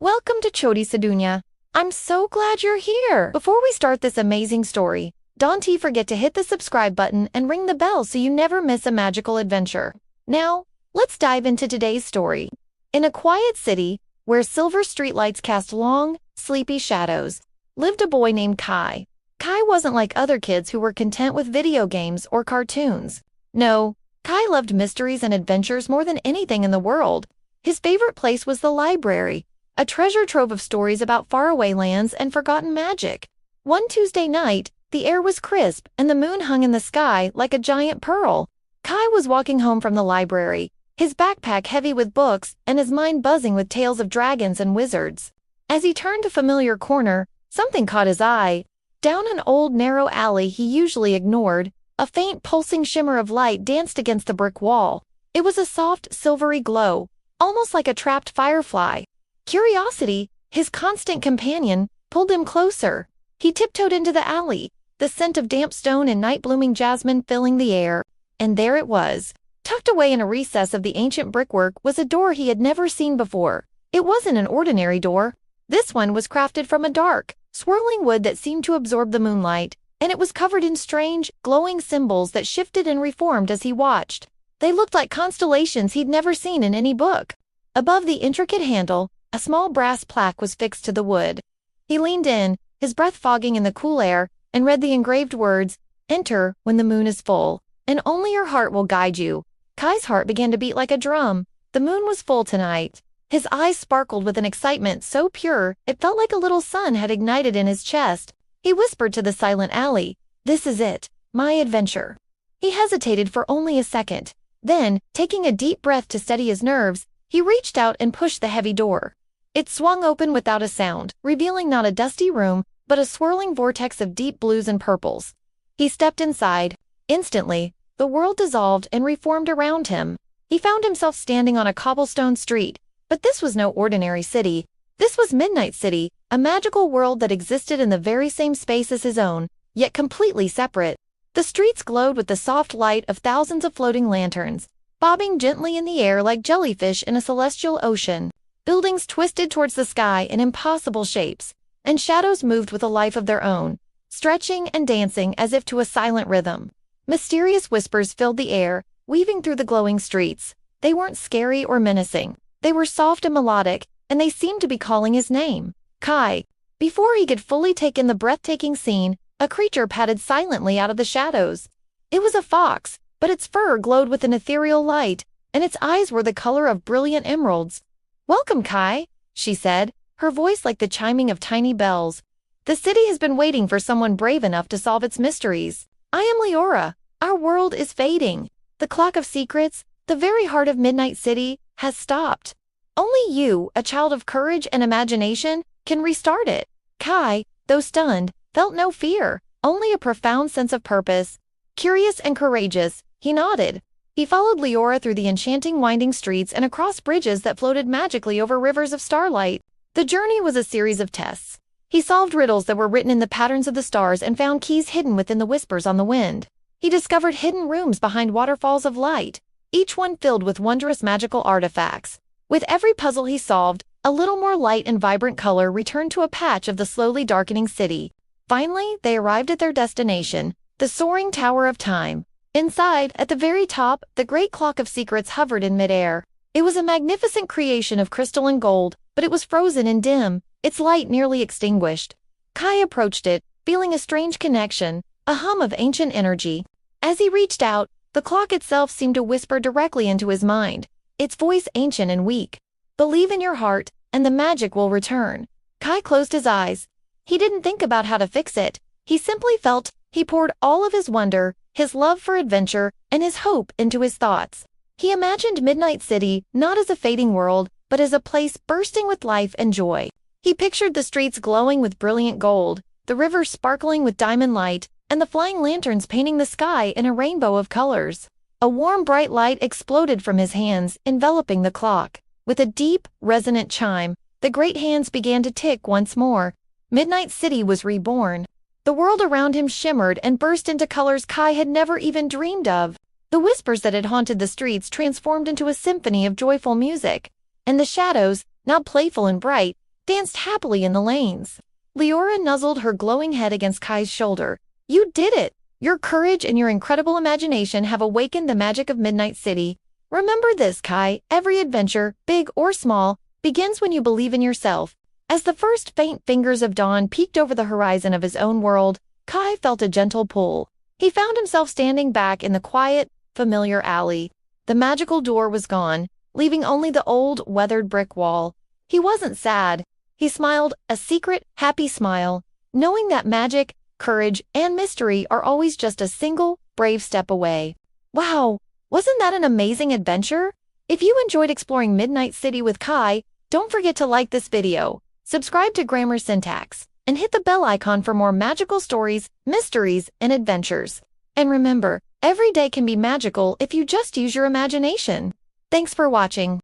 Welcome to Choti Sadunya. I'm so glad you're here. Before we start this amazing story, don't forget to hit the subscribe button and ring the bell so you never miss a magical adventure. Now, let's dive into today's story. In a quiet city, where silver streetlights cast long, sleepy shadows, lived a boy named Kai. Kai wasn't like other kids who were content with video games or cartoons. No, Kai loved mysteries and adventures more than anything in the world. His favorite place was the library, a treasure trove of stories about faraway lands and forgotten magic. One Tuesday night, the air was crisp and the moon hung in the sky like a giant pearl. Kai was walking home from the library, his backpack heavy with books and his mind buzzing with tales of dragons and wizards. As he turned a familiar corner, something caught his eye. Down an old narrow alley he usually ignored, a faint pulsing shimmer of light danced against the brick wall. It was a soft, silvery glow, almost like a trapped firefly. Curiosity, his constant companion, pulled him closer. He tiptoed into the alley, the scent of damp stone and night-blooming jasmine filling the air. And there it was. Tucked away in a recess of the ancient brickwork was a door he had never seen before. It wasn't an ordinary door. This one was crafted from a dark, swirling wood that seemed to absorb the moonlight, and it was covered in strange, glowing symbols that shifted and reformed as he watched. They looked like constellations he'd never seen in any book. Above the intricate handle, a small brass plaque was fixed to the wood. He leaned in, his breath fogging in the cool air, and read the engraved words, "Enter when the moon is full, and only your heart will guide you." Kai's heart began to beat like a drum. The moon was full tonight. His eyes sparkled with an excitement so pure it felt like a little sun had ignited in his chest. He whispered to the silent alley, "This is it, my adventure." He hesitated for only a second. Then, taking a deep breath to steady his nerves, he reached out and pushed the heavy door. It swung open without a sound, revealing not a dusty room, but a swirling vortex of deep blues and purples. He stepped inside. Instantly, the world dissolved and reformed around him. He found himself standing on a cobblestone street. But this was no ordinary city. This was Midnight City, a magical world that existed in the very same space as his own, yet completely separate. The streets glowed with the soft light of thousands of floating lanterns, bobbing gently in the air like jellyfish in a celestial ocean. Buildings twisted towards the sky in impossible shapes, and shadows moved with a life of their own, stretching and dancing as if to a silent rhythm. Mysterious whispers filled the air, weaving through the glowing streets. They weren't scary or menacing. They were soft and melodic, and they seemed to be calling his name, Kai. Before he could fully take in the breathtaking scene, a creature padded silently out of the shadows. It was a fox, but its fur glowed with an ethereal light, and its eyes were the color of brilliant emeralds. "Welcome, Kai," she said, her voice like the chiming of tiny bells. "The city has been waiting for someone brave enough to solve its mysteries. I am Liora. Our world is fading. The clock of secrets, the very heart of Midnight City, has stopped. Only you, a child of courage and imagination, can restart it." Kai, though stunned, felt no fear, only a profound sense of purpose. Curious and courageous, he nodded. He followed Liora through the enchanting winding streets and across bridges that floated magically over rivers of starlight. The journey was a series of tests. He solved riddles that were written in the patterns of the stars and found keys hidden within the whispers on the wind. He discovered hidden rooms behind waterfalls of light, each one filled with wondrous magical artifacts. With every puzzle he solved, a little more light and vibrant color returned to a patch of the slowly darkening city. Finally, they arrived at their destination, the soaring Tower of Time. Inside, at the very top, the great clock of secrets hovered in midair. It was a magnificent creation of crystal and gold, but it was frozen and dim, its light nearly extinguished. Kai approached it, feeling a strange connection, a hum of ancient energy. As he reached out, the clock itself seemed to whisper directly into his mind, its voice ancient and weak. "Believe in your heart, and the magic will return." Kai closed his eyes. He didn't think about how to fix it. He simply felt. He poured all of his wonder, his love for adventure, and his hope into his thoughts. He imagined Midnight City not as a fading world, but as a place bursting with life and joy. He pictured the streets glowing with brilliant gold, the river sparkling with diamond light, and the flying lanterns painting the sky in a rainbow of colors. A warm, bright light exploded from his hands, enveloping the clock. With a deep, resonant chime, the great hands began to tick once more. Midnight City was reborn. The world around him shimmered and burst into colors Kai had never even dreamed of. The whispers that had haunted the streets transformed into a symphony of joyful music, and the shadows, now playful and bright, danced happily in the lanes. Liora nuzzled her glowing head against Kai's shoulder. You did it! Your courage and your incredible imagination have awakened the magic of Midnight City. Remember this, Kai, every adventure, big or small, begins when you believe in yourself. As the first faint fingers of dawn peeked over the horizon of his own world, Kai felt a gentle pull. He found himself standing back in the quiet, familiar alley. The magical door was gone, leaving only the old, weathered brick wall. He wasn't sad. He smiled, a secret, happy smile, knowing that magic, courage, and mystery are always just a single, brave step away. Wow, wasn't that an amazing adventure? If you enjoyed exploring Midnight City with Kai, don't forget to like this video, subscribe to Grammar Syntax, and hit the bell icon for more magical stories, mysteries, and adventures. And remember, every day can be magical if you just use your imagination. Thanks for watching.